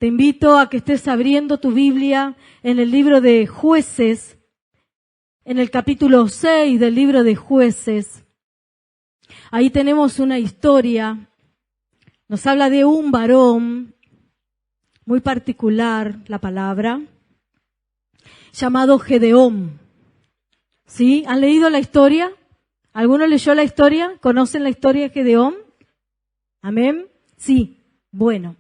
Te invito a que estés abriendo tu Biblia en el libro de Jueces, en el capítulo 6 del libro de Jueces. Ahí tenemos una historia, nos habla de un varón, muy particular la palabra, llamado Gedeón. ¿Sí? ¿Han leído la historia? ¿Alguno leyó la historia? ¿Conocen la historia de Gedeón? ¿Amén? Sí. Bueno.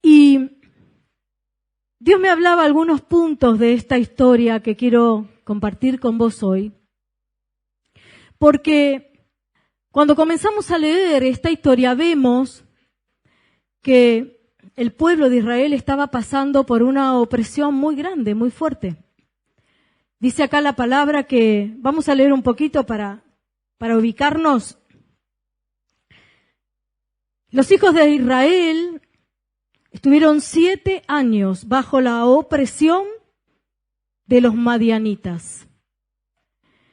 Y Dios me hablaba algunos puntos de esta historia que quiero compartir con vos hoy. Porque cuando comenzamos a leer esta historia vemos que el pueblo de Israel estaba pasando por una opresión muy grande, muy fuerte. Dice acá la palabra que, vamos a leer un poquito para ubicarnos. Los hijos de Israel estuvieron 7 años bajo la opresión de los madianitas.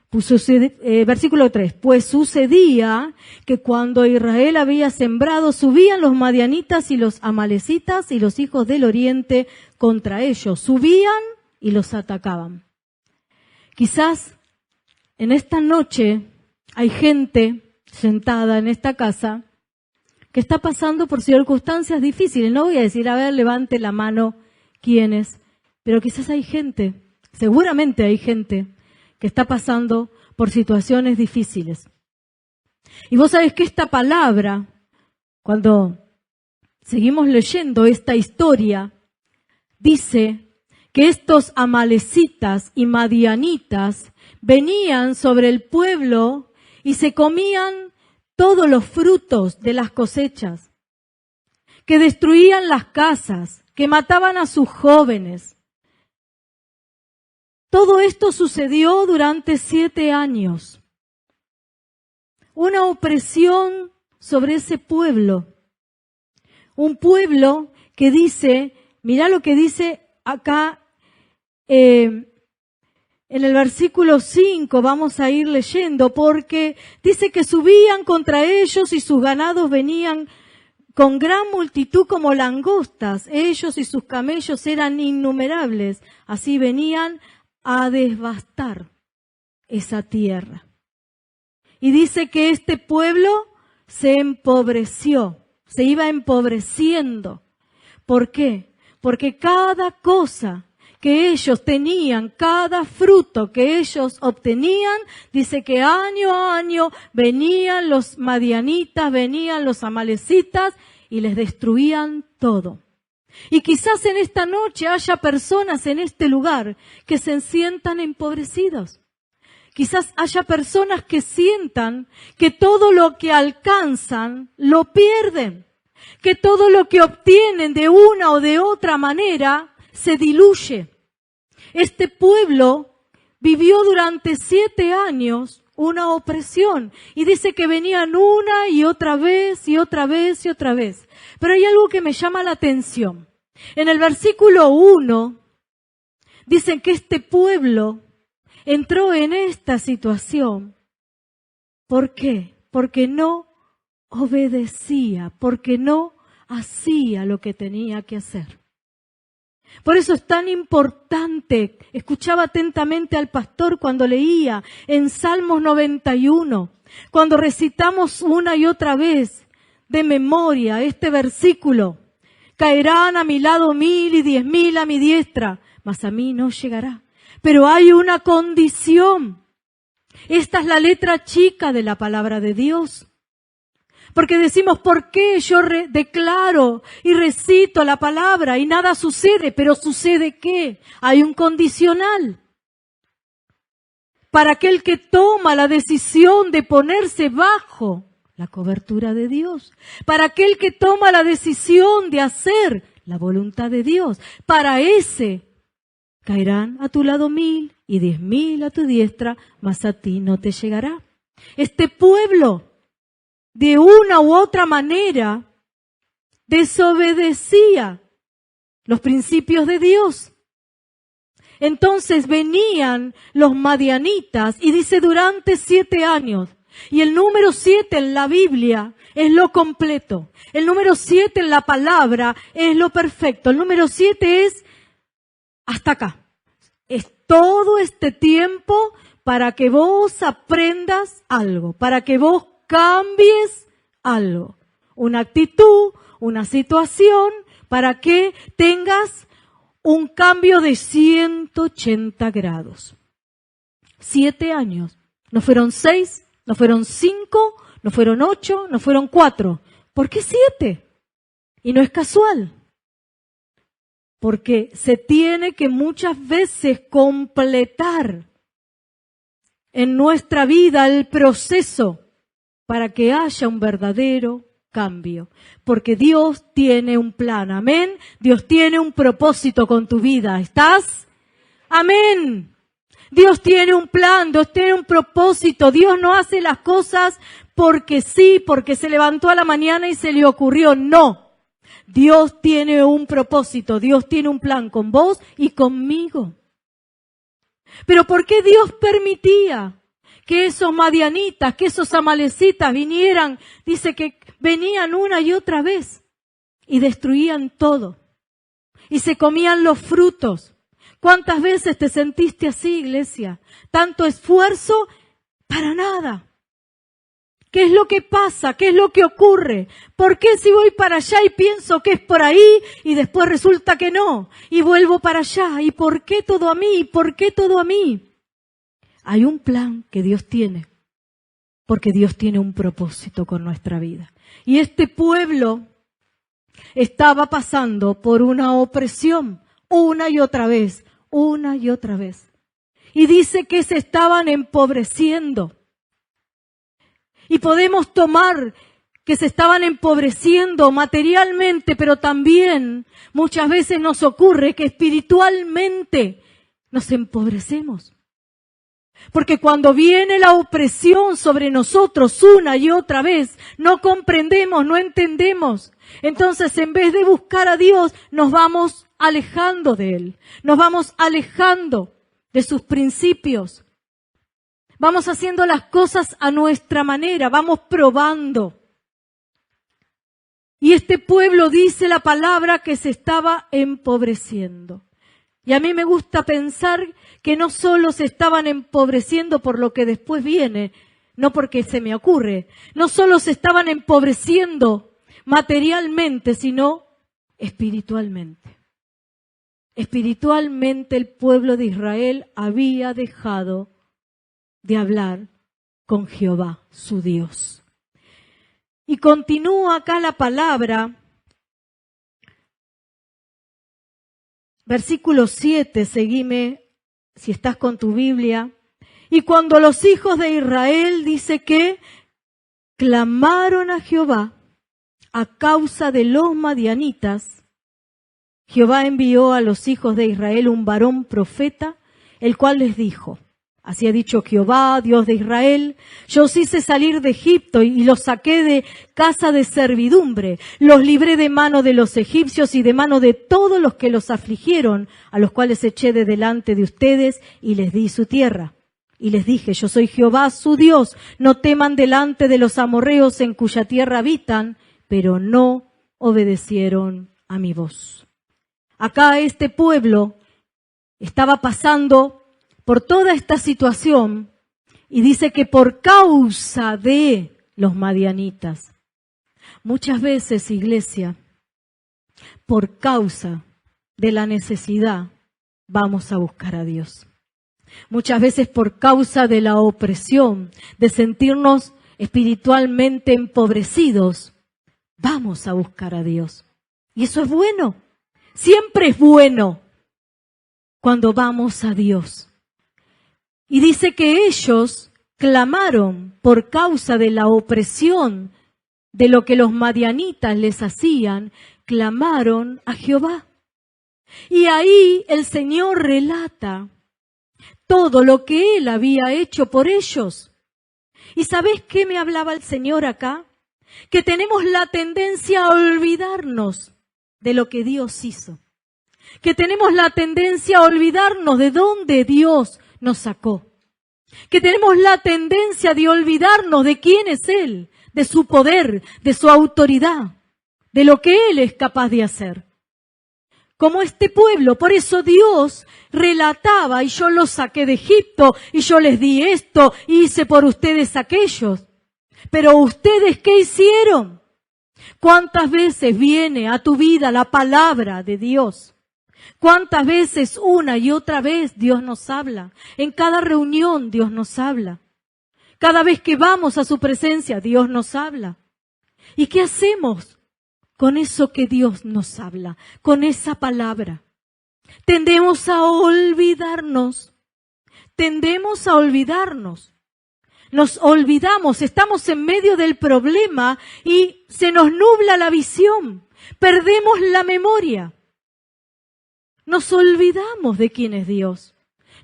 Versículo 3. Pues sucedía que cuando Israel había sembrado, subían los madianitas y los amalecitas y los hijos del oriente contra ellos. Subían y los atacaban. Quizás en esta noche hay gente sentada en esta casa que está pasando por circunstancias difíciles. No voy a decir, a ver, levante la mano quiénes, pero quizás hay gente, seguramente hay gente que está pasando por situaciones difíciles. Y vos sabés que esta palabra, cuando seguimos leyendo esta historia, dice que estos amalecitas y madianitas venían sobre el pueblo y se comían todos los frutos de las cosechas, que destruían las casas, que mataban a sus jóvenes. Todo esto sucedió durante 7 años. Una opresión sobre ese pueblo. Un pueblo que dice, mirá lo que dice acá en el versículo 5, vamos a ir leyendo, porque dice que subían contra ellos y sus ganados venían con gran multitud como langostas. Ellos y sus camellos eran innumerables. Así venían a devastar esa tierra. Y dice que este pueblo se empobreció, se iba empobreciendo. ¿Por qué? Porque cada cosa que ellos tenían, cada fruto que ellos obtenían, dice que año a año venían los madianitas, venían los amalecitas y les destruían todo. Y quizás en esta noche haya personas en este lugar que se sientan empobrecidos. Quizás haya personas que sientan que todo lo que alcanzan lo pierden, que todo lo que obtienen de una o de otra manera se diluye. Este pueblo vivió durante 7 años una opresión y dice que venían una y otra vez y otra vez y otra vez. Pero hay algo que me llama la atención. En el versículo 1 dicen que este pueblo entró en esta situación. ¿Por qué? Porque no obedecía, porque no hacía lo que tenía que hacer. Por eso es tan importante, escuchaba atentamente al pastor cuando leía en Salmos 91, cuando recitamos una y otra vez de memoria este versículo: caerán a mi lado 1000 y 10.000 a mi diestra, mas a mí no llegará. Pero hay una condición. Esta es la letra chica de la palabra de Dios. Porque decimos, ¿por qué yo declaro y recito la palabra y nada sucede? Pero ¿sucede qué? Hay un condicional. Para aquel que toma la decisión de ponerse bajo la cobertura de Dios. Para aquel que toma la decisión de hacer la voluntad de Dios. Para ese caerán a tu lado 1000 y 10.000 a tu diestra, mas a ti no te llegará. Este pueblo, de una u otra manera, desobedecía los principios de Dios. Entonces venían los madianitas y dice durante 7 años. Y el número 7 en la Biblia es lo completo. El número 7 en la palabra es lo perfecto. El número 7 es hasta acá. Es todo este tiempo para que vos aprendas algo, para que vos cambies algo. Una actitud, una situación, para que tengas un cambio de 180 grados. 7 años. No fueron 6, no fueron 5, no fueron 8, no fueron 4. ¿Por qué 7? Y no es casual. Porque se tiene que muchas veces completar en nuestra vida el proceso para que haya un verdadero cambio. Porque Dios tiene un plan, amén. Dios tiene un propósito con tu vida. ¿Estás? Amén. Dios tiene un plan, Dios tiene un propósito. Dios no hace las cosas porque sí, porque se levantó a la mañana y se le ocurrió. No. Dios tiene un propósito, Dios tiene un plan con vos y conmigo. Pero ¿por qué Dios permitía que esos madianitas, que esos amalecitas vinieran? Dice que venían una y otra vez y destruían todo. Y se comían los frutos. ¿Cuántas veces te sentiste así, iglesia? Tanto esfuerzo para nada. ¿Qué es lo que pasa? ¿Qué es lo que ocurre? ¿Por qué si voy para allá y pienso que es por ahí y después resulta que no? Y vuelvo para allá. ¿Y por qué todo a mí? ¿Y por qué todo a mí? Hay un plan que Dios tiene, porque Dios tiene un propósito con nuestra vida. Y este pueblo estaba pasando por una opresión una y otra vez, una y otra vez. Y dice que se estaban empobreciendo. Y podemos tomar que se estaban empobreciendo materialmente, pero también muchas veces nos ocurre que espiritualmente nos empobrecemos. Porque cuando viene la opresión sobre nosotros una y otra vez, no comprendemos, no entendemos. Entonces, en vez de buscar a Dios, nos vamos alejando de Él. Nos vamos alejando de sus principios. Vamos haciendo las cosas a nuestra manera, vamos probando. Y este pueblo dice la palabra que se estaba empobreciendo. Y a mí me gusta pensar que no solo se estaban empobreciendo por lo que después viene, no porque se me ocurre, no solo se estaban empobreciendo materialmente, sino espiritualmente. Espiritualmente el pueblo de Israel había dejado de hablar con Jehová, su Dios. Y continúa acá la palabra, versículo 7, seguime si estás con tu Biblia. Y cuando los hijos de Israel, dice que clamaron a Jehová a causa de los madianitas, Jehová envió a los hijos de Israel un varón profeta, el cual les dijo: así ha dicho Jehová, Dios de Israel, yo os hice salir de Egipto y los saqué de casa de servidumbre. Los libré de mano de los egipcios y de mano de todos los que los afligieron, a los cuales eché de delante de ustedes y les di su tierra. Y les dije, yo soy Jehová su Dios, no teman delante de los amorreos en cuya tierra habitan, pero no obedecieron a mi voz. Acá este pueblo estaba pasando por toda esta situación, y dice que por causa de los madianitas. Muchas veces, iglesia, por causa de la necesidad, vamos a buscar a Dios. Muchas veces por causa de la opresión, de sentirnos espiritualmente empobrecidos, vamos a buscar a Dios. Y eso es bueno, siempre es bueno cuando vamos a Dios. Y dice que ellos clamaron por causa de la opresión de lo que los madianitas les hacían, clamaron a Jehová. Y ahí el Señor relata todo lo que Él había hecho por ellos. ¿Y sabés qué me hablaba el Señor acá? Que tenemos la tendencia a olvidarnos de lo que Dios hizo. Que tenemos la tendencia a olvidarnos de dónde Dios nos sacó. que tenemos la tendencia de olvidarnos de quién es Él, de su poder, de su autoridad, de lo que Él es capaz de hacer. Como este pueblo, por eso Dios relataba, y yo los saqué de Egipto, y yo les di esto, y hice por ustedes aquellos. Pero ustedes, ¿qué hicieron? ¿Cuántas veces viene a tu vida la palabra de Dios? ¿Cuántas veces una y otra vez Dios nos habla? En cada reunión Dios nos habla. Cada vez que vamos a su presencia Dios nos habla. ¿Y qué hacemos con eso que Dios nos habla? Con esa palabra. Tendemos a olvidarnos. Tendemos a olvidarnos. Nos olvidamos, estamos en medio del problema y se nos nubla la visión. Perdemos la memoria. Nos olvidamos de quién es Dios.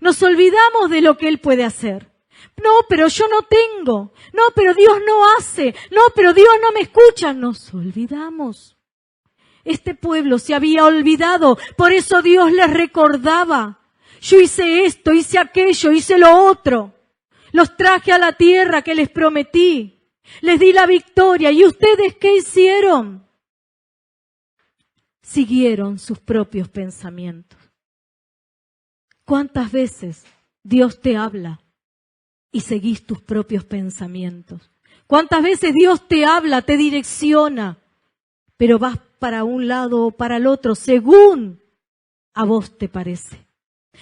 Nos olvidamos de lo que Él puede hacer. No, pero yo no tengo. No, pero Dios no hace. No, pero Dios no me escucha. Nos olvidamos. Este pueblo se había olvidado. Por eso Dios les recordaba. Yo hice esto, hice aquello, hice lo otro. Los traje a la tierra que les prometí. Les di la victoria. ¿Y ustedes qué hicieron? Siguieron sus propios pensamientos. ¿Cuántas veces Dios te habla y seguís tus propios pensamientos? ¿Cuántas veces Dios te habla, te direcciona, pero vas para un lado o para el otro según a vos te parece?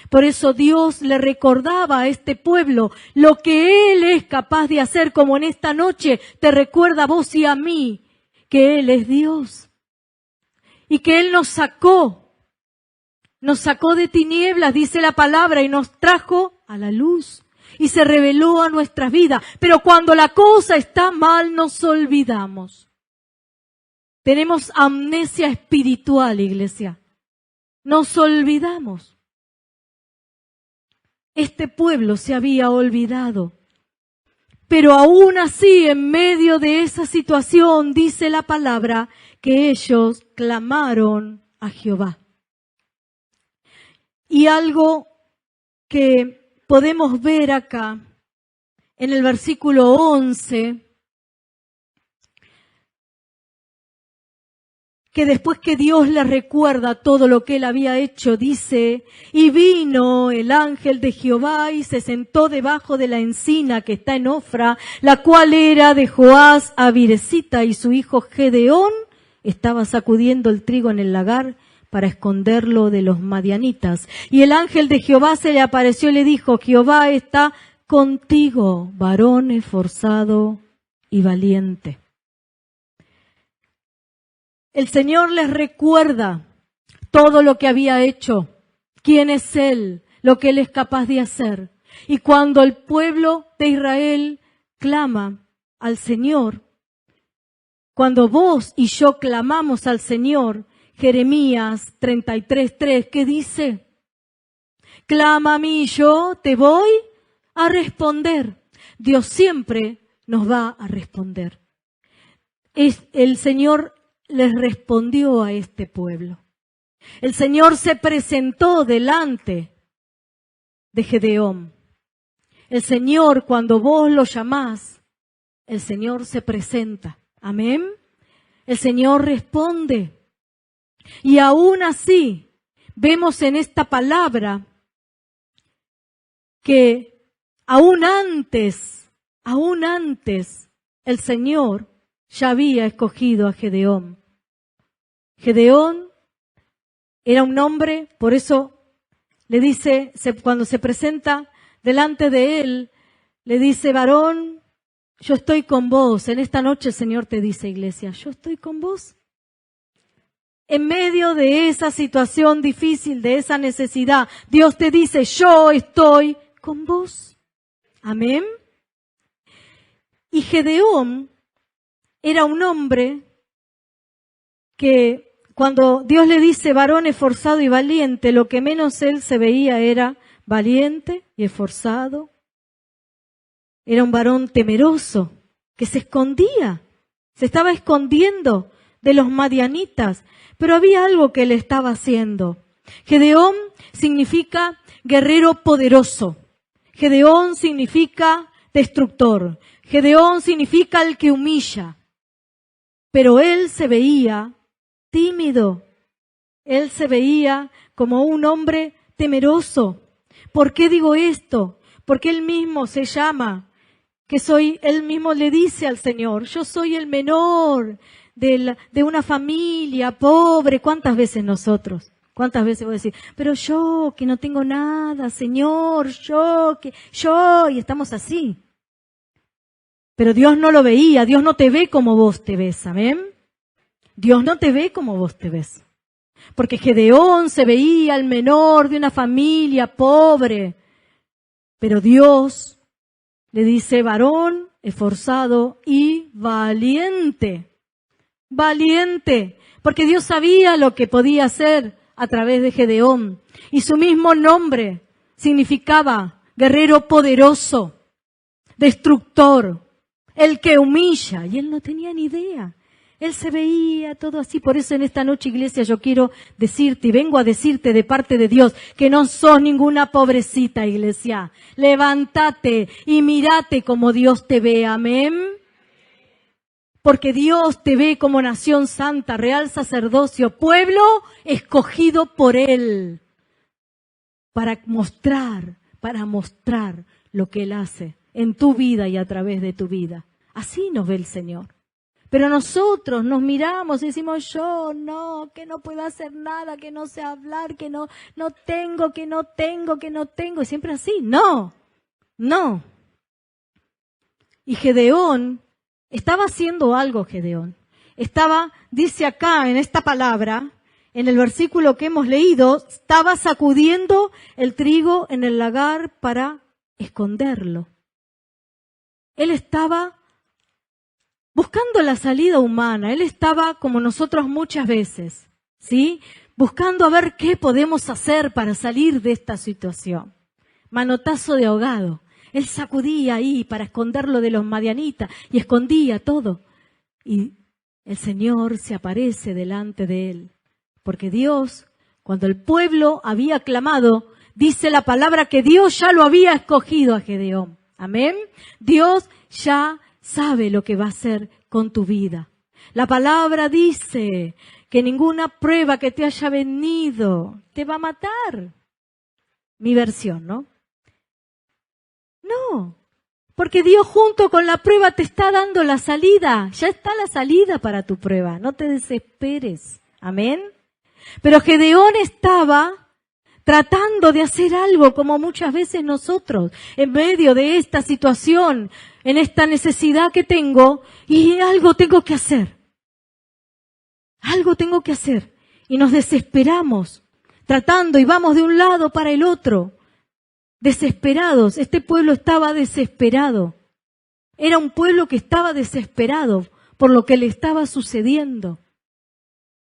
Por eso Dios le recordaba a este pueblo lo que Él es capaz de hacer, como en esta noche te recuerda a vos y a mí que Él es Dios. Y que Él nos sacó de tinieblas, dice la palabra, y nos trajo a la luz. Y se reveló a nuestras vidas. Pero cuando la cosa está mal, nos olvidamos. Tenemos amnesia espiritual, iglesia. Nos olvidamos. Este pueblo se había olvidado. Pero aún así, en medio de esa situación, dice la palabra, que ellos clamaron a Jehová. Y algo que podemos ver acá, en el versículo 11, que después que Dios les recuerda todo lo que Él había hecho, dice, y vino el ángel de Jehová y se sentó debajo de la encina que está en Ofra, la cual era de Joás a Viresita, y su hijo Gedeón estaba sacudiendo el trigo en el lagar para esconderlo de los madianitas. Y el ángel de Jehová se le apareció y le dijo, Jehová está contigo, varón esforzado y valiente. El Señor les recuerda todo lo que había hecho, quién es Él, lo que Él es capaz de hacer. Y cuando el pueblo de Israel clama al Señor, cuando vos y yo clamamos al Señor, Jeremías 33:3, ¿qué dice? Clama a mí y yo te voy a responder. Dios siempre nos va a responder. El Señor les respondió a este pueblo. El Señor se presentó delante de Gedeón. El Señor, cuando vos lo llamás, el Señor se presenta. Amén. El Señor responde. Y aún así, vemos en esta palabra que aún antes, el Señor ya había escogido a Gedeón. Gedeón era un hombre, por eso le dice, cuando se presenta delante de él, le dice, varón, yo estoy con vos. En esta noche el Señor te dice, iglesia, yo estoy con vos. En medio de esa situación difícil, de esa necesidad, Dios te dice, yo estoy con vos. Amén. Y Gedeón era un hombre que cuando Dios le dice varón esforzado y valiente, lo que menos él se veía era valiente y esforzado. Era un varón temeroso que se escondía, se estaba escondiendo de los madianitas, pero había algo que le estaba haciendo. Gedeón significa guerrero poderoso. Gedeón significa destructor. Gedeón significa el que humilla. Pero él se veía tímido. Él se veía como un hombre temeroso. ¿Por qué digo esto? Porque él mismo se llama, él mismo le dice al Señor, yo soy el menor de una familia pobre. ¿Cuántas veces nosotros? ¿Cuántas veces voy a decir, pero yo que no tengo nada, Señor, yo, y estamos así? Pero Dios no lo veía, Dios no te ve como vos te ves, ¿amén? Dios no te ve como vos te ves. Porque Gedeón se veía el menor de una familia pobre, pero Dios le dice varón, esforzado y valiente. Valiente, porque Dios sabía lo que podía hacer a través de Gedeón. Y su mismo nombre significaba guerrero poderoso, destructor, el que humilla. Y él no tenía ni idea. Él se veía todo así. Por eso en esta noche, iglesia, yo quiero decirte y vengo a decirte de parte de Dios que no sos ninguna pobrecita, iglesia. Levántate y mírate como Dios te ve. Amén. Porque Dios te ve como nación santa, real sacerdocio, pueblo escogido por Él. Para mostrar lo que Él hace en tu vida y a través de tu vida. Así nos ve el Señor. Pero nosotros nos miramos y decimos, yo no, que no puedo hacer nada, que no sé hablar, que no tengo. Y siempre así. No. Y Gedeón estaba haciendo algo, Gedeón. Dice acá en esta palabra, en el versículo que hemos leído, estaba sacudiendo el trigo en el lagar para esconderlo. Él estaba buscando la salida humana. Él estaba como nosotros muchas veces, ¿sí? Buscando a ver qué podemos hacer para salir de esta situación. Manotazo de ahogado. Él sacudía ahí para esconderlo de los madianitas y escondía todo. Y el Señor se aparece delante de él. Porque Dios, cuando el pueblo había clamado, dice la palabra que Dios ya lo había escogido a Gedeón. Amén. Dios ya sabe lo que va a hacer con tu vida. La palabra dice que ninguna prueba que te haya venido te va a matar. Mi versión, ¿no? No, porque Dios junto con la prueba te está dando la salida. Ya está la salida para tu prueba. No te desesperes. Amén. Pero Gedeón estaba tratando de hacer algo como muchas veces nosotros, en medio de esta situación, en esta necesidad que tengo, y algo tengo que hacer. Algo tengo que hacer. Y nos desesperamos, tratando y vamos de un lado para el otro. Desesperados. Este pueblo estaba desesperado. Era un pueblo que estaba desesperado por lo que le estaba sucediendo.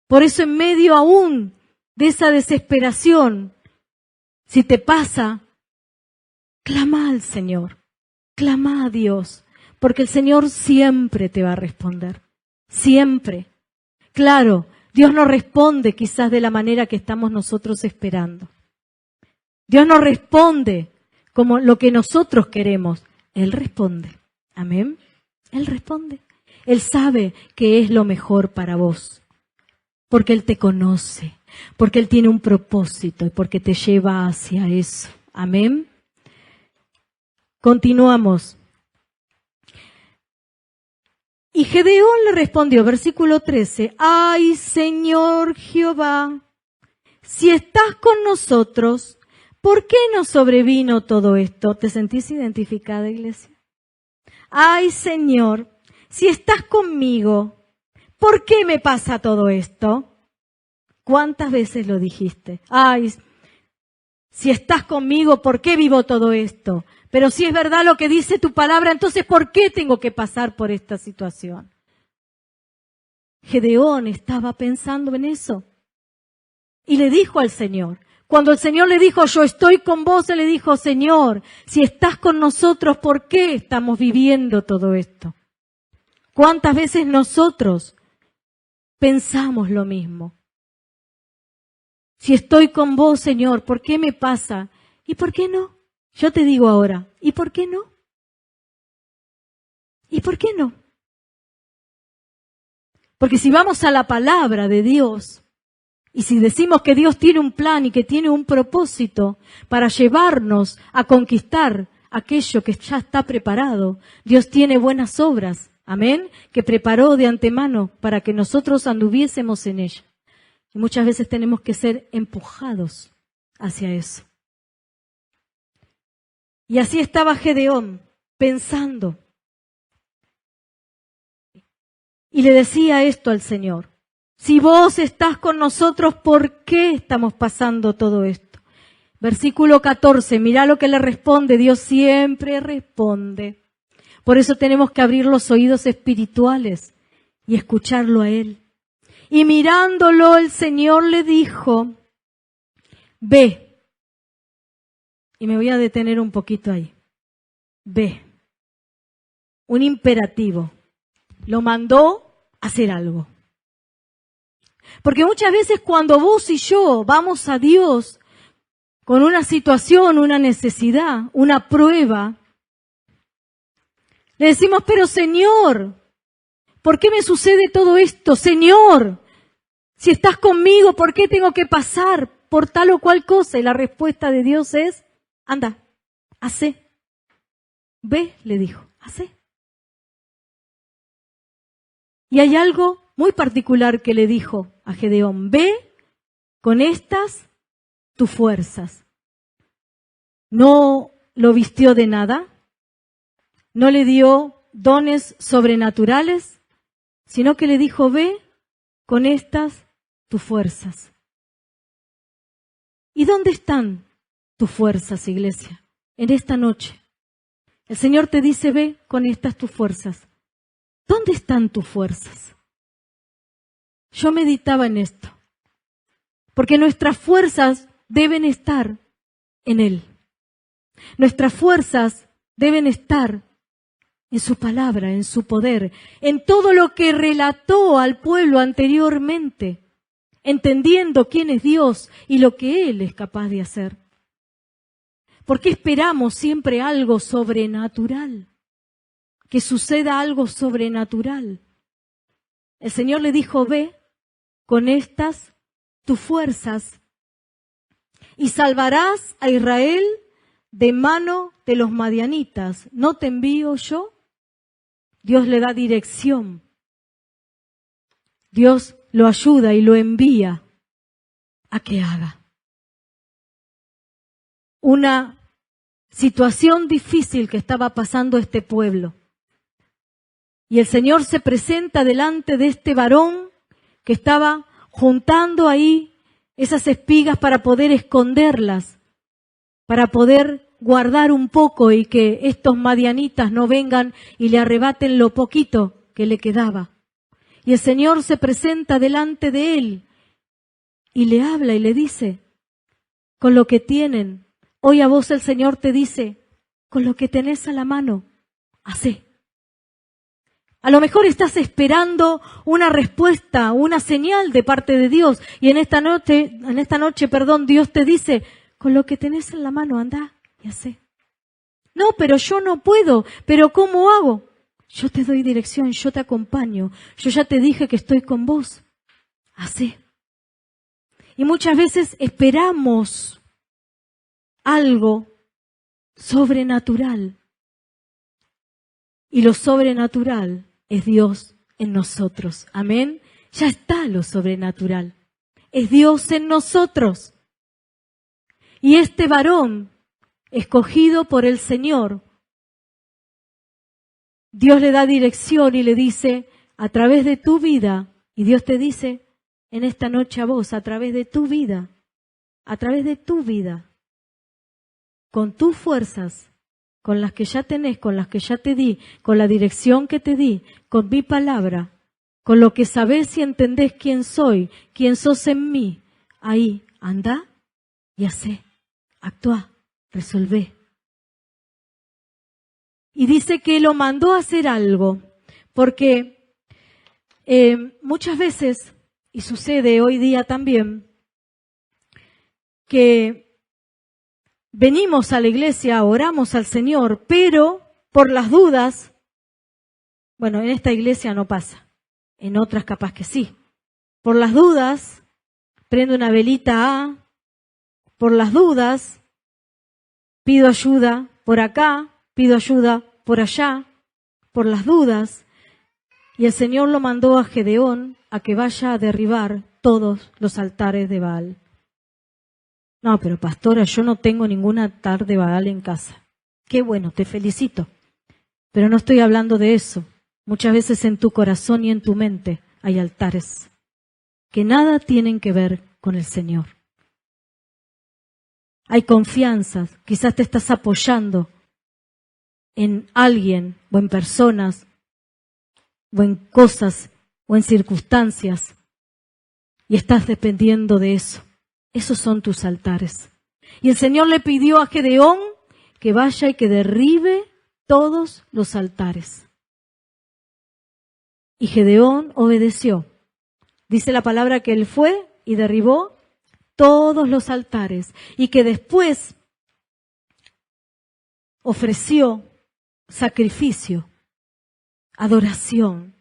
Por eso en medio aún de esa desesperación, si te pasa, clama al Señor, clama a Dios, porque el Señor siempre te va a responder, siempre. Claro, Dios no responde quizás de la manera que estamos nosotros esperando. Dios no responde como lo que nosotros queremos. Él responde. Amén. Él responde. Él sabe que es lo mejor para vos. Porque Él te conoce. Porque Él tiene un propósito y porque te lleva hacia eso. Amén. Continuamos. Y Gedeón le respondió, versículo 13, ay, Señor Jehová, si estás con nosotros, ¿por qué nos sobrevino todo esto? ¿Te sentís identificada, iglesia? Ay, Señor, si estás conmigo, ¿por qué me pasa todo esto? ¿Cuántas veces lo dijiste? Ay, si estás conmigo, ¿por qué vivo todo esto? Pero si es verdad lo que dice tu palabra, entonces ¿por qué tengo que pasar por esta situación? Gedeón estaba pensando en eso. Y le dijo al Señor, cuando el Señor le dijo, yo estoy con vos, Él le dijo, Señor, si estás con nosotros, ¿por qué estamos viviendo todo esto? ¿Cuántas veces nosotros pensamos lo mismo? Si estoy con vos, Señor, ¿por qué me pasa? ¿Y por qué no? Yo te digo ahora, ¿y por qué no? ¿Y por qué no? Porque si vamos a la palabra de Dios, y si decimos que Dios tiene un plan y que tiene un propósito para llevarnos a conquistar aquello que ya está preparado, Dios tiene buenas obras, amén, que preparó de antemano para que nosotros anduviésemos en ella. Y muchas veces tenemos que ser empujados hacia eso. Y así estaba Gedeón pensando. Y le decía esto al Señor: si vos estás con nosotros, ¿por qué estamos pasando todo esto? Versículo 14, mirá lo que le responde. Dios siempre responde. Por eso tenemos que abrir los oídos espirituales y escucharlo a Él. Y mirándolo, el Señor le dijo: ve. Y me voy a detener un poquito ahí. Ve. Un imperativo. Lo mandó a hacer algo. Porque muchas veces cuando vos y yo vamos a Dios con una situación, una necesidad, una prueba, le decimos: pero Señor, ¿por qué me sucede todo esto? Señor, si estás conmigo, ¿por qué tengo que pasar por tal o cual cosa? Y la respuesta de Dios es: anda, hacé. Ve, le dijo, hacé. Y hay algo muy particular que le dijo a Gedeón: ve con estas tus fuerzas. No lo vistió de nada, no le dio dones sobrenaturales, sino que le dijo: ve con estas tus fuerzas. ¿Y dónde están tus fuerzas, iglesia? En esta noche. El Señor te dice: ve con estas tus fuerzas. ¿Dónde están tus fuerzas? Yo meditaba en esto, porque nuestras fuerzas deben estar en Él. Nuestras fuerzas deben estar en su palabra, en su poder, en todo lo que relató al pueblo anteriormente, entendiendo quién es Dios y lo que Él es capaz de hacer. ¿Por qué esperamos siempre algo sobrenatural? Que suceda algo sobrenatural. El Señor le dijo: ve con estas tus fuerzas y salvarás a Israel de mano de los madianitas. ¿No te envío yo? Dios le da dirección. Dios lo ayuda y lo envía a que haga. Una situación difícil que estaba pasando este pueblo. Y el Señor se presenta delante de este varón que estaba juntando ahí esas espigas para poder esconderlas, para poder guardar un poco y que estos madianitas no vengan y le arrebaten lo poquito que le quedaba. Y el Señor se presenta delante de él y le habla y le dice: con lo que tienen, hoy a vos el Señor te dice: con lo que tenés a la mano, hacé. A lo mejor estás esperando una respuesta, una señal de parte de Dios, y en esta noche, Dios te dice: con lo que tenés en la mano, anda y hacé. No, pero yo no puedo, pero ¿cómo hago? Yo te doy dirección, yo te acompaño, yo ya te dije que estoy con vos. Hacé. Y muchas veces esperamos algo sobrenatural. Y lo sobrenatural es Dios en nosotros. Amén. Ya está lo sobrenatural. Es Dios en nosotros. Y este varón, escogido por el Señor, Dios le da dirección y le dice: a través de tu vida, y Dios te dice en esta noche a vos: a través de tu vida, con tus fuerzas, con las que ya tenés, con las que ya te di, con la dirección que te di, con mi palabra, con lo que sabés y entendés quién soy, quién sos en mí, ahí andá y hacé, actuá, resolvé. Y dice que lo mandó a hacer algo, porque muchas veces, y sucede hoy día también, que venimos a la iglesia, oramos al Señor, pero por las dudas, bueno, en esta iglesia no pasa, en otras capaz que sí. Por las dudas, prendo una velita por las dudas, pido ayuda por acá, pido ayuda por allá, por las dudas. Y el Señor lo mandó a Gedeón a que vaya a derribar todos los altares de Baal. No, pero pastora, yo no tengo ningún altar de Baal en casa. Qué bueno, te felicito. Pero no estoy hablando de eso. Muchas veces en tu corazón y en tu mente hay altares que nada tienen que ver con el Señor. Hay confianzas, quizás te estás apoyando en alguien o en personas o en cosas o en circunstancias y estás dependiendo de eso. Esos son tus altares. Y el Señor le pidió a Gedeón que vaya y que derribe todos los altares. Y Gedeón obedeció. Dice la palabra que él fue y derribó todos los altares y que después ofreció sacrificio, adoración.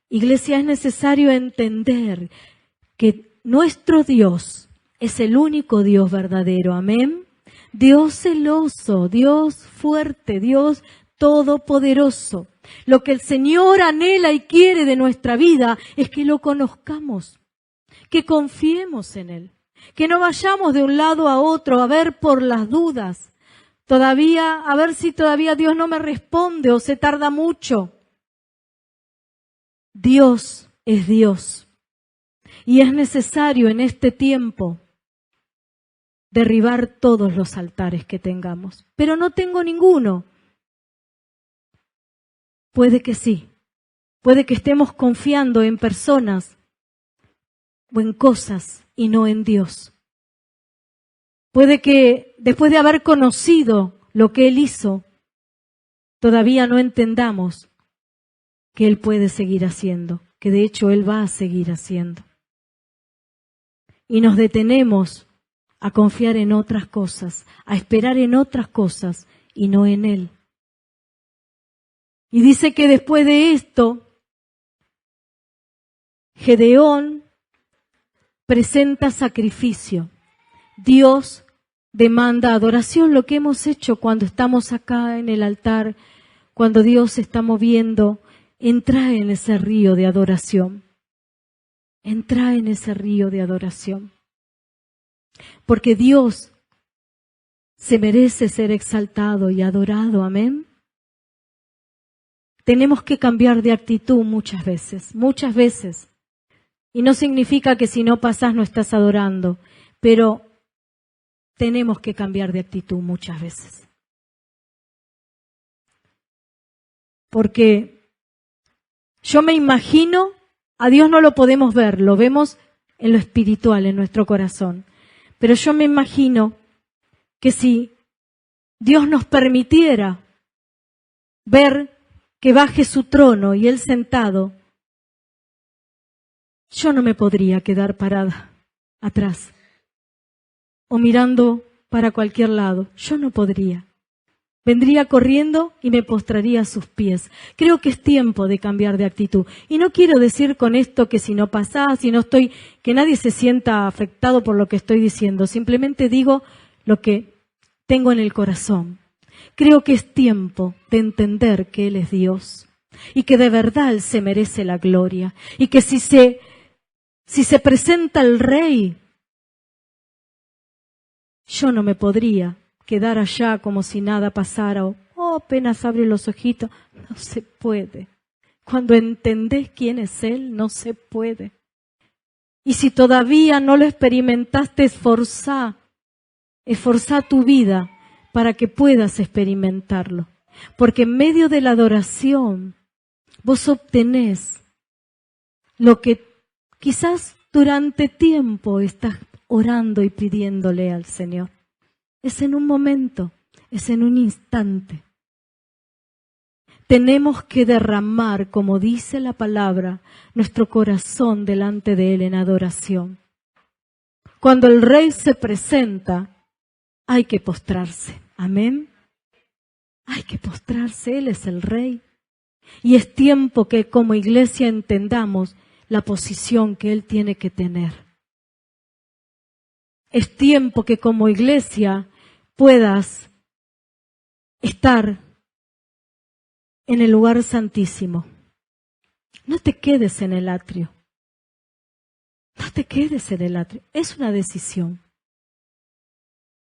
Iglesia, es necesario entender que nuestro Dios es el único Dios verdadero. Amén. Dios celoso, Dios fuerte, Dios todopoderoso. Lo que el Señor anhela y quiere de nuestra vida es que lo conozcamos, que confiemos en Él, que no vayamos de un lado a otro a ver por las dudas, a ver si todavía Dios no me responde o se tarda mucho. Dios es Dios y es necesario en este tiempo derribar todos los altares que tengamos. Pero no tengo ninguno. Puede que sí. Puede que estemos confiando en personas o en cosas y no en Dios. Puede que después de haber conocido lo que Él hizo, todavía no entendamos que Él puede seguir haciendo, que de hecho Él va a seguir haciendo. Y nos detenemos a confiar en otras cosas, a esperar en otras cosas y no en Él. Y dice que después de esto, Gedeón presenta sacrificio. Dios demanda adoración, lo que hemos hecho cuando estamos acá en el altar, cuando Dios se está moviendo. Entra en ese río de adoración. Entra en ese río de adoración. Porque Dios se merece ser exaltado y adorado. Amén. Tenemos que cambiar de actitud muchas veces. Y no significa que si no pasás no estás adorando, pero tenemos que cambiar de actitud muchas veces. Porque yo me imagino, a Dios no lo podemos ver, lo vemos en lo espiritual, en nuestro corazón. Pero yo me imagino que si Dios nos permitiera ver que baje su trono y Él sentado, yo no me podría quedar parada atrás o mirando para cualquier lado. Yo no podría. Vendría corriendo y me postraría a sus pies. Creo que es tiempo de cambiar de actitud. Y no quiero decir con esto que si no pasás, que nadie se sienta afectado por lo que estoy diciendo. Simplemente digo lo que tengo en el corazón. Creo que es tiempo de entender que Él es Dios y que de verdad Él se merece la gloria. Y que si se presenta el Rey, yo no me podría quedar allá como si nada pasara o apenas abre los ojitos. No se puede. Cuando entendés quién es Él, no se puede. Y si todavía no lo experimentaste, esforzá tu vida para que puedas experimentarlo. Porque en medio de la adoración vos obtenés lo que quizás durante tiempo estás orando y pidiéndole al Señor. Es en un momento, es en un instante. Tenemos que derramar, como dice la palabra, nuestro corazón delante de Él en adoración. Cuando el Rey se presenta, hay que postrarse. Amén. Hay que postrarse, Él es el Rey. Y es tiempo que como iglesia entendamos la posición que Él tiene que tener. Es tiempo que como iglesia puedas estar en el lugar santísimo. No te quedes en el atrio. No te quedes en el atrio. Es una decisión.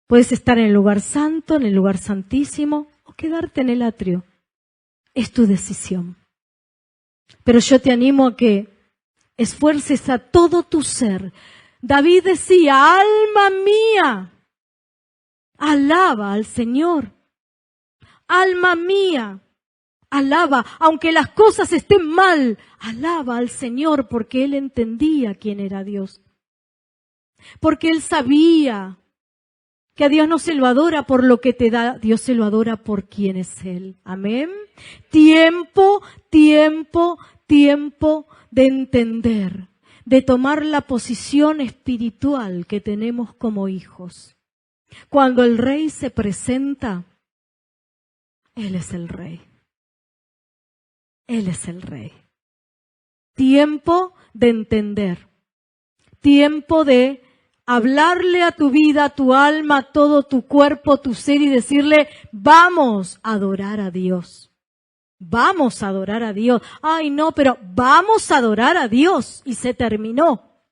Puedes estar en el lugar santo, en el lugar santísimo, o quedarte en el atrio. Es tu decisión. Pero yo te animo a que esfuerces a todo tu ser. David decía, alma mía, alaba al Señor. Alma mía, alaba, aunque las cosas estén mal, alaba al Señor, porque Él entendía quién era Dios. Porque Él sabía que a Dios no se lo adora por lo que te da, Dios se lo adora por quién es Él. Amén. Tiempo de entender, de tomar la posición espiritual que tenemos como hijos. Cuando el Rey se presenta, Él es el Rey. Él es el Rey. Tiempo de entender. Tiempo de hablarle a tu vida, a tu alma, a todo tu cuerpo, tu ser y decirle, vamos a adorar a Dios. Vamos a adorar a Dios. Ay, no, pero vamos a adorar a Dios. Y se terminó.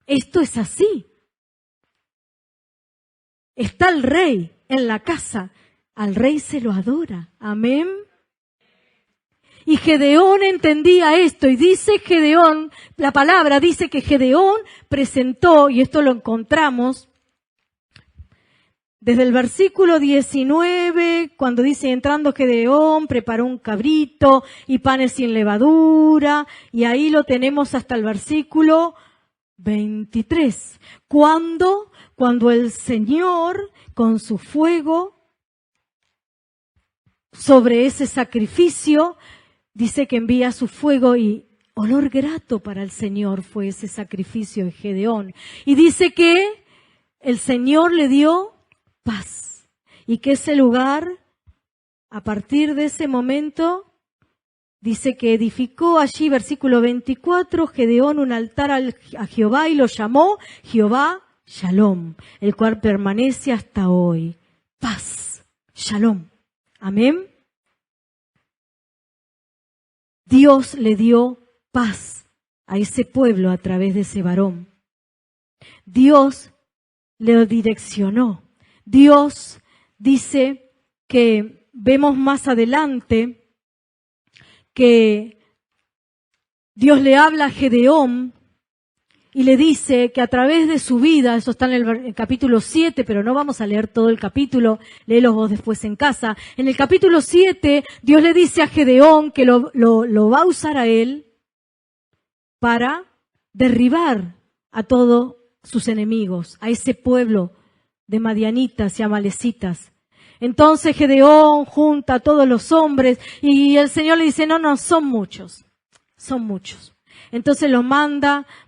Esto es así. Está el Rey en la casa. Al Rey se lo adora. Amén. Y Gedeón entendía esto, y dice Gedeón, la palabra dice que Gedeón presentó, y esto lo encontramos desde el versículo 19, cuando dice, entrando Gedeón, preparó un cabrito y panes sin levadura, y ahí lo tenemos hasta el versículo 23. Cuando el Señor, con su fuego, sobre ese sacrificio, dice que envía su fuego y olor grato para el Señor fue ese sacrificio de Gedeón. Y dice que el Señor le dio paz y que ese lugar, a partir de ese momento, dice que edificó allí, versículo 24, Gedeón un altar a Jehová y lo llamó Jehová Shalom, el cual permanece hasta hoy. Paz, Shalom. Amén. Dios le dio paz a ese pueblo a través de ese varón. Dios le direccionó. Dios dice que vemos más adelante que Dios le habla a Gedeón y le dice que a través de su vida, eso está en el capítulo 7, pero no vamos a leer todo el capítulo, léelo vos después en casa. En el capítulo 7, Dios le dice a Gedeón que lo va a usar a él para derribar a todos sus enemigos, a ese pueblo de madianitas y amalecitas. Entonces Gedeón junta a todos los hombres y el Señor le dice, no, son muchos. Entonces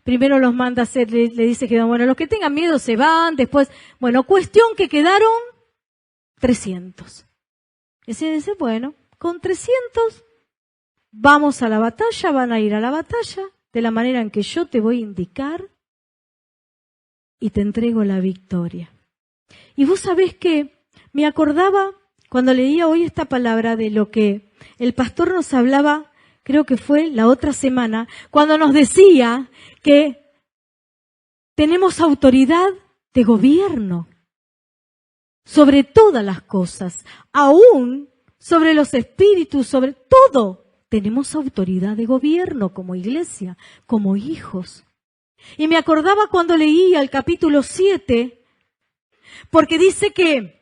primero los manda a hacer, le dice que bueno, los que tengan miedo se van, después, bueno, cuestión que quedaron 300. Y se dice, bueno, con 300 vamos a la batalla, van a ir a la batalla de la manera en que yo te voy a indicar y te entrego la victoria. Y vos sabés que me acordaba cuando leía hoy esta palabra de lo que el pastor nos hablaba, creo que fue la otra semana, cuando nos decía que tenemos autoridad de gobierno sobre todas las cosas, aún sobre los espíritus, sobre todo. Tenemos autoridad de gobierno como iglesia, como hijos. Y me acordaba cuando leía el capítulo 7, porque dice que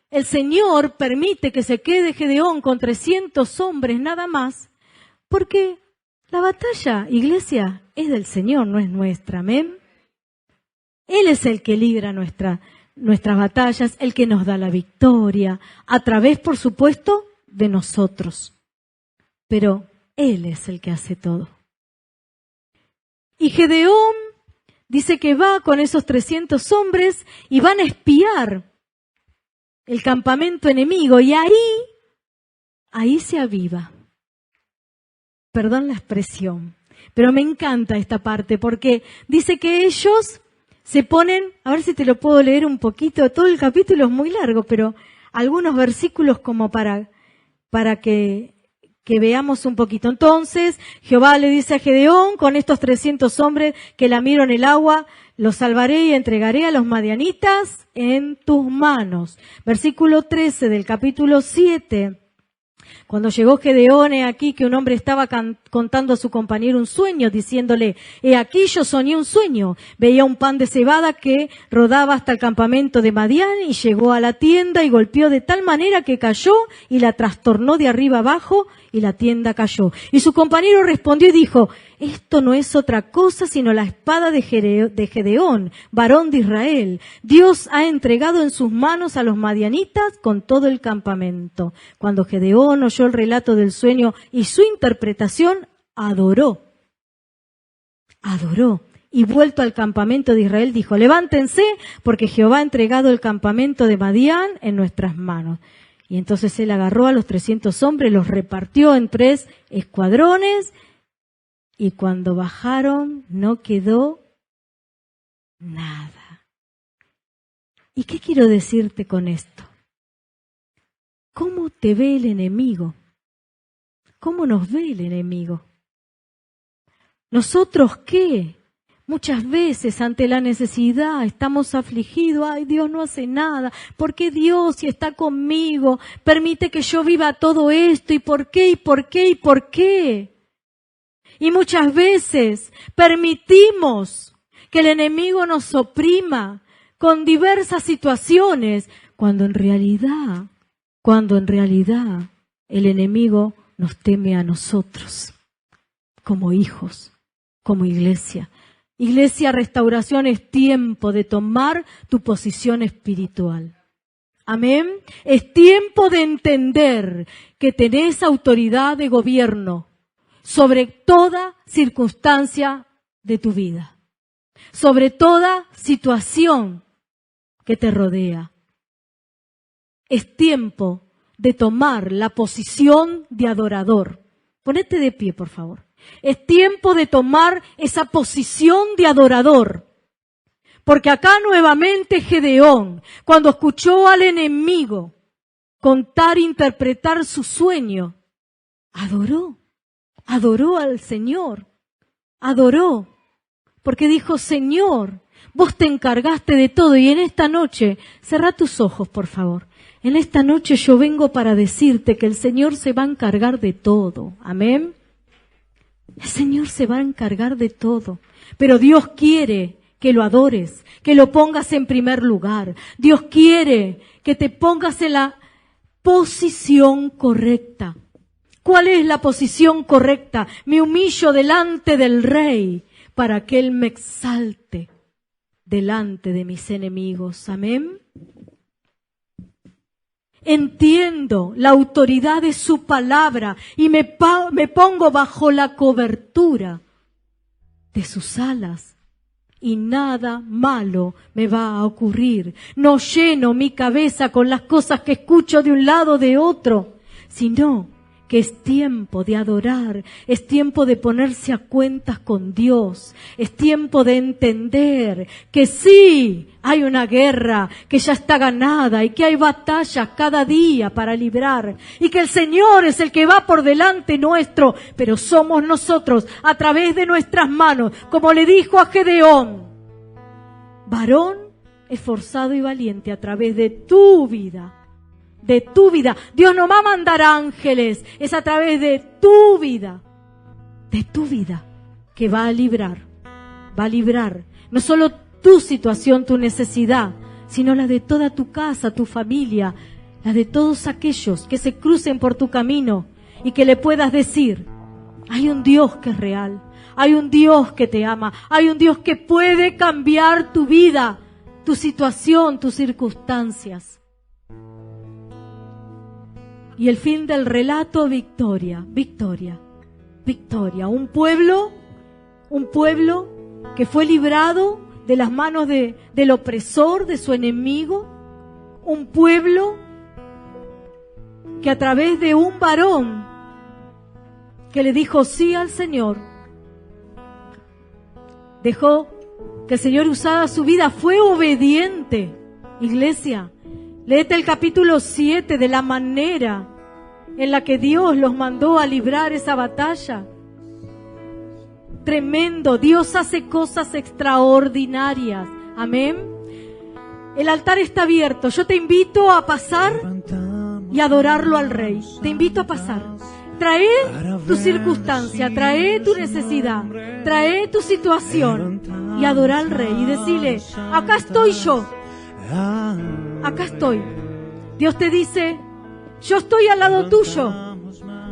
el Señor permite que se quede Gedeón con 300 hombres nada más, porque la batalla, iglesia, es del Señor, no es nuestra, amén. Él es el que libra nuestras batallas, el que nos da la victoria, a través, por supuesto, de nosotros. Pero Él es el que hace todo. Y Gedeón dice que va con esos 300 hombres y van a espiar el campamento enemigo, y ahí se aviva. Perdón la expresión, pero me encanta esta parte porque dice que ellos se ponen, a ver si te lo puedo leer un poquito, todo el capítulo es muy largo, pero algunos versículos como para que veamos un poquito. Entonces Jehová le dice a Gedeón: con estos 300 hombres que lamieron el agua, los salvaré y entregaré a los madianitas en tus manos. Versículo 13 del capítulo 7. Cuando llegó Gedeón, he aquí que un hombre estaba contando a su compañero un sueño, diciéndole: he aquí yo soñé un sueño. Veía un pan de cebada que rodaba hasta el campamento de Madián, y llegó a la tienda y golpeó de tal manera que cayó y la trastornó de arriba abajo, y la tienda cayó. Y su compañero respondió y dijo: esto no es otra cosa sino la espada de Gedeón, varón de Israel. Dios ha entregado en sus manos a los madianitas con todo el campamento. Cuando Gedeón oyó el relato del sueño y su interpretación, adoró. Y vuelto al campamento de Israel, dijo: levántense, porque Jehová ha entregado el campamento de Madián en nuestras manos. Y entonces él agarró a los 300 hombres, los repartió en 3 escuadrones, y cuando bajaron no quedó nada. ¿Y qué quiero decirte con esto? ¿Cómo te ve el enemigo? ¿Cómo nos ve el enemigo? ¿Nosotros qué? Muchas veces ante la necesidad estamos afligidos. Ay, Dios no hace nada. ¿Por qué Dios, si está conmigo, permite que yo viva todo esto? ¿Y por qué? ¿Y por qué? ¿Y por qué? Y muchas veces permitimos que el enemigo nos oprima con diversas situaciones, cuando en realidad el enemigo nos teme a nosotros, como hijos, como iglesia. Iglesia Restauración, es tiempo de tomar tu posición espiritual. Amén. Es tiempo de entender que tenés autoridad de gobierno sobre toda circunstancia de tu vida, sobre toda situación que te rodea. Es tiempo de tomar la posición de adorador. Ponete de pie, por favor. Es tiempo de tomar esa posición de adorador. Porque acá nuevamente Gedeón, cuando escuchó al enemigo contar, interpretar su sueño, adoró al Señor, porque dijo: Señor, vos te encargaste de todo, y en esta noche, cerrá tus ojos, por favor. En esta noche yo vengo para decirte que el Señor se va a encargar de todo. Amén. El Señor se va a encargar de todo, pero Dios quiere que lo adores, que lo pongas en primer lugar. Dios quiere que te pongas en la posición correcta. ¿Cuál es la posición correcta? Me humillo delante del Rey para que Él me exalte delante de mis enemigos. Amén. Entiendo la autoridad de su palabra y me pongo bajo la cobertura de sus alas, y nada malo me va a ocurrir. No lleno mi cabeza con las cosas que escucho de un lado o de otro, sino que es tiempo de adorar, es tiempo de ponerse a cuentas con Dios, es tiempo de entender que sí, hay una guerra que ya está ganada y que hay batallas cada día para librar y que el Señor es el que va por delante nuestro, pero somos nosotros a través de nuestras manos, como le dijo a Gedeón: varón esforzado y valiente, a través de tu vida. De tu vida. Dios no va a mandar ángeles, es a través de tu vida que va a librar no solo tu situación, tu necesidad, sino la de toda tu casa, tu familia, la de todos aquellos que se crucen por tu camino, y que le puedas decir: hay un Dios que es real, hay un Dios que te ama, hay un Dios que puede cambiar tu vida, tu situación, tus circunstancias. Y el fin del relato: victoria, victoria, victoria. Un pueblo que fue librado de las manos del opresor, de su enemigo. un pueblo que a través de un varón que le dijo sí al Señor, dejó que el Señor usara su vida, fue obediente. Iglesia, léete el capítulo 7 de la manera en la que Dios los mandó a librar esa batalla. Tremendo, Dios hace cosas extraordinarias. Amén. El altar está abierto. Yo te invito a pasar y adorarlo al Rey. Te invito a pasar. Trae tu circunstancia, trae tu necesidad, trae tu situación y adora al Rey y decirle, acá estoy yo, acá estoy. Dios te dice, yo estoy al lado tuyo.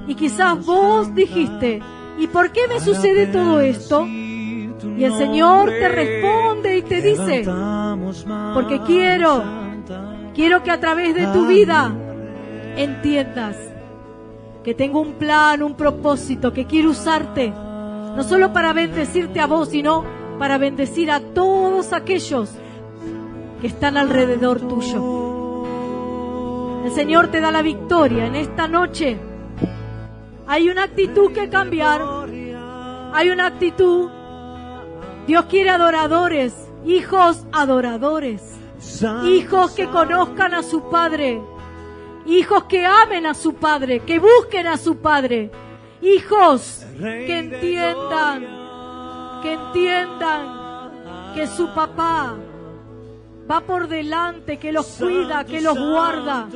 Y quizás vos dijiste, ¿y por qué me sucede todo esto? Y el Señor te responde y te dice, porque quiero que a través de tu vida entiendas que tengo un plan, un propósito, que quiero usarte, no solo para bendecirte a vos, sino para bendecir a todos aquellos que están alrededor tuyo. El Señor te da la victoria en esta noche. Hay una actitud que cambiar, hay una actitud. Dios quiere adoradores, hijos adoradores, hijos que conozcan a su Padre, hijos que amen a su Padre, que busquen a su Padre, hijos que entiendan que su papá va por delante, que los cuida, que los guarda,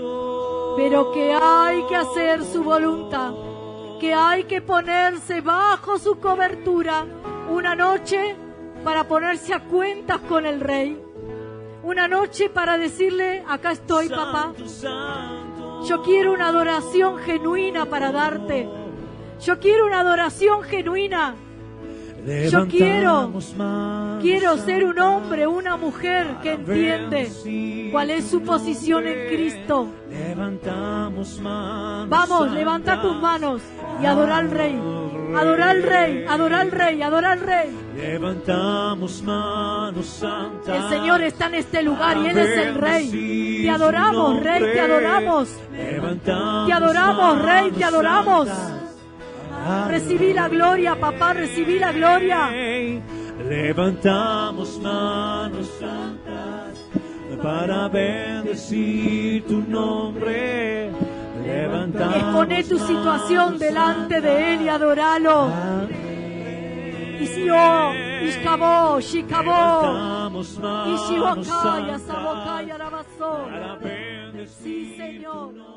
pero que hay que hacer su voluntad, que hay que ponerse bajo su cobertura una noche para ponerse a cuentas con el Rey, una noche para decirle, acá estoy, papá. Yo quiero una adoración genuina para darte. Yo quiero una adoración genuina. Yo quiero ser un hombre, una mujer que entiende cuál es su posición en Cristo. Vamos, levanta tus manos y adora al Rey. Adora al Rey, adora al Rey, adora al Rey. Levantamos manos santas. El Señor está en este lugar y Él es el Rey. Te adoramos, Rey, te adoramos. Te adoramos, Rey, te adoramos. Recibí la gloria, papá, recibí la gloria. Levantamos manos santas para bendecir tu nombre. Expone tu situación delante de Él y adoralo. Isio, Ishkabo, Shikabo, Ishibokaya, Sabokaya, Rabasol. Sí, Señor.